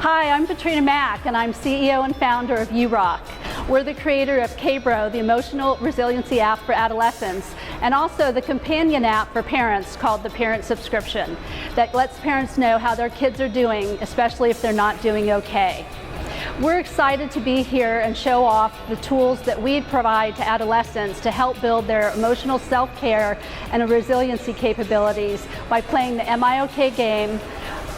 Hi, I'm Katrina Mack, and I'm CEO and founder of YouROK. We're the creator of KBRO, the Emotional Resiliency app for adolescents, and also the companion app for parents called the Parent Subscription that lets parents know how their kids are doing, especially if they're not doing okay. We're excited to be here and show off the tools that we provide to adolescents to help build their emotional self-care and resiliency capabilities by playing the Am I OK game,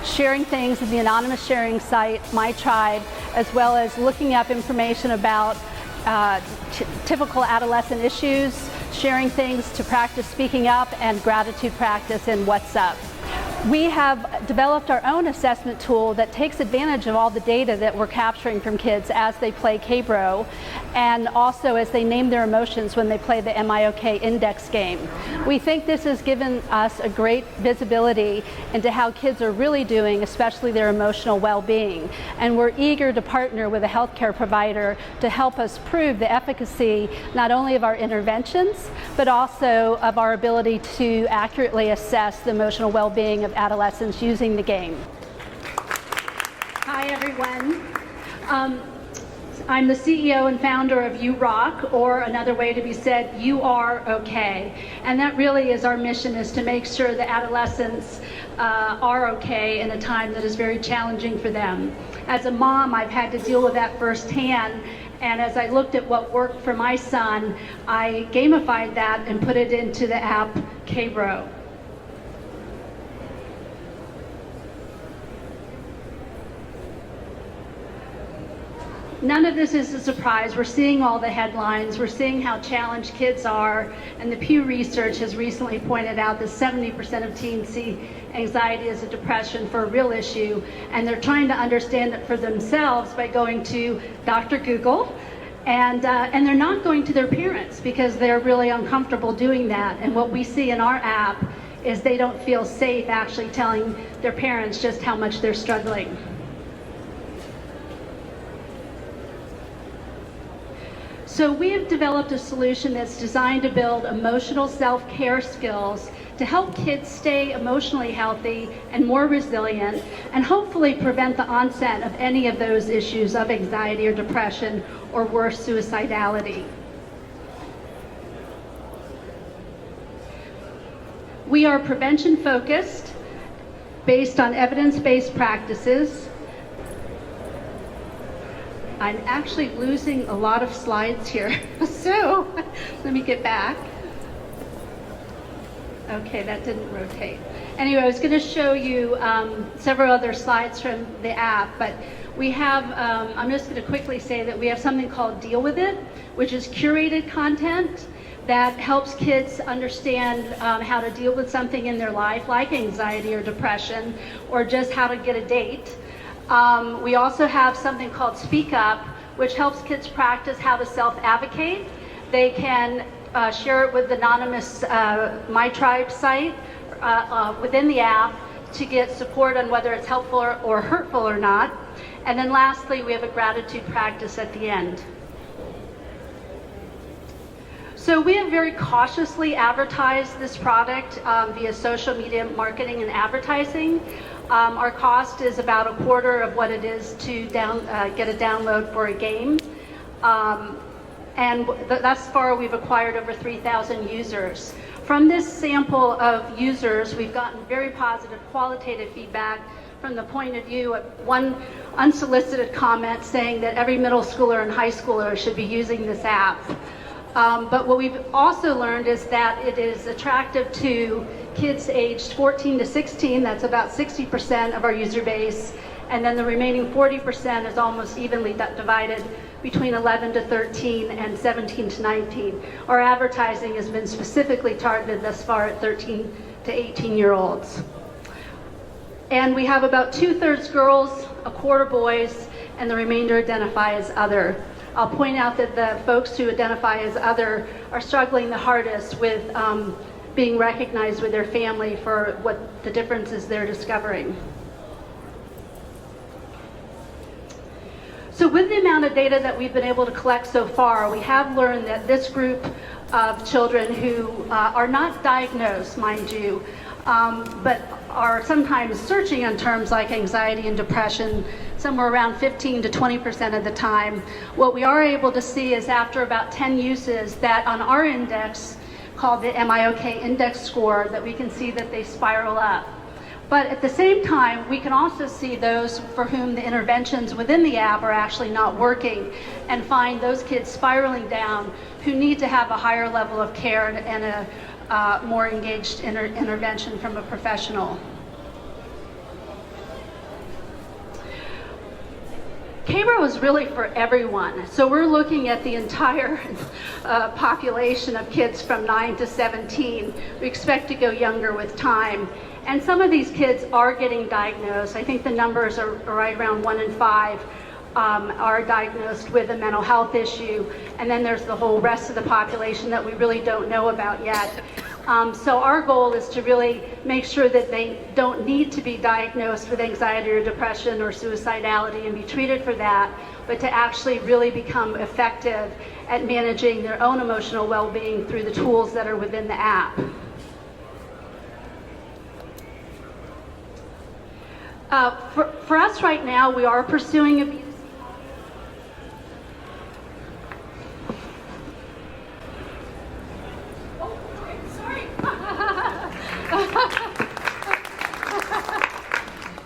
sharing things in the anonymous sharing site, My Tribe, as well as looking up information about typical adolescent issues, sharing things to practice speaking up, and gratitude practice in What's Up. We have developed our own assessment tool that takes advantage of all the data that we're capturing from kids as they play KBRO, and also as they name their emotions when they play the Am I OK index game. We think this has given us a great visibility into how kids are really doing, especially their emotional well-being. And we're eager to partner with a healthcare provider to help us prove the efficacy not only of our interventions, but also of our ability to accurately assess the emotional well-being of adolescents using the game. Hi everyone. I'm the CEO and founder of YouROK, or another way to be said, You Are Okay. And that really is our mission, is to make sure that adolescents are okay in a time that is very challenging for them. As a mom, I've had to deal with that firsthand. And as I looked at what worked for my son, I gamified that and put it into the app KBRO. None of this is a surprise. We're seeing all the headlines. We're seeing how challenged kids are. And the Pew Research has recently pointed out that 70% of teens see anxiety as a depression for a real issue. And they're trying to understand it for themselves by going to Dr. Google. And they're not going to their parents because they're really uncomfortable doing that. And what we see in our app is they don't feel safe actually telling their parents just how much they're struggling. So we have developed a solution that's designed to build emotional self-care skills to help kids stay emotionally healthy and more resilient, and hopefully prevent the onset of any of those issues of anxiety or depression, or worse, suicidality. We are prevention focused, based on evidence-based practices. I'm actually losing a lot of slides here, so let me get back. Okay, that didn't rotate. Anyway, I was going to show you several other slides from the app, but we have, I'm just going to quickly say that we have something called Deal With It, which is curated content that helps kids understand how to deal with something in their life, like anxiety or depression, or just how to get a date. We also have something called Speak Up, which helps kids practice how to self-advocate. They can share it with the anonymous My Tribe site within the app to get support on whether it's helpful or hurtful or not. And then lastly, we have a gratitude practice at the end. So we have very cautiously advertised this product via social media marketing and advertising. Our cost is about a quarter of what it is to get a download for a game. And thus far, we've acquired over 3,000 users. From this sample of users, we've gotten very positive qualitative feedback from the point of view of one unsolicited comment saying that every middle schooler and high schooler should be using this app. But what we've also learned is that it is attractive to kids aged 14 to 16, that's about 60% of our user base, and then the remaining 40% is almost evenly divided between 11 to 13 and 17 to 19. Our advertising has been specifically targeted thus far at 13 to 18-year-olds. And we have about 2/3 girls, a quarter boys, and the remainder identify as other. I'll point out that the folks who identify as other are struggling the hardest with being recognized with their family for what the differences they're discovering. So with the amount of data that we've been able to collect so far, we have learned that this group of children who are not diagnosed, mind you, but are sometimes searching on terms like anxiety and depression, somewhere around 15 to 20% of the time. What we are able to see is after about 10 uses that on our index, called the MIOK index score, that we can see that they spiral up. But at the same time, we can also see those for whom the interventions within the app are actually not working, and find those kids spiraling down who need to have a higher level of care and a more engaged intervention from a professional. K-Bro is really for everyone. So we're looking at the entire population of kids from 9 to 17. We expect to go younger with time. And some of these kids are getting diagnosed. I think the numbers are right around 1 in 5 are diagnosed with a mental health issue. And then there's the whole rest of the population that we really don't know about yet. So our goal is to really make sure that they don't need to be diagnosed with anxiety or depression or suicidality and be treated for that, but to actually really become effective at managing their own emotional well-being through the tools that are within the app. For us right now, we are pursuing a B2C.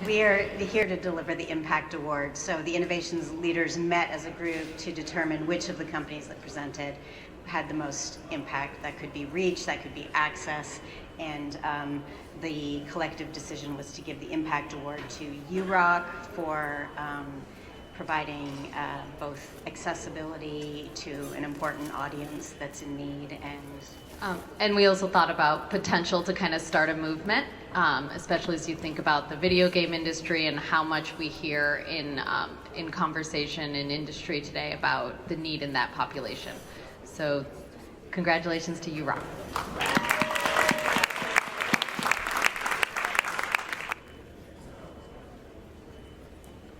We are here to deliver the Impact Award. So the innovations leaders met as a group to determine which of the companies that presented had the most impact. That could be reach, that could be access, and the collective decision was to give the Impact Award to YouROK for providing both accessibility to an important audience that's in need, and we also thought about potential to kind of start a movement, especially as you think about the video game industry and how much we hear in conversation in industry today about the need in that population. So congratulations to YouROK.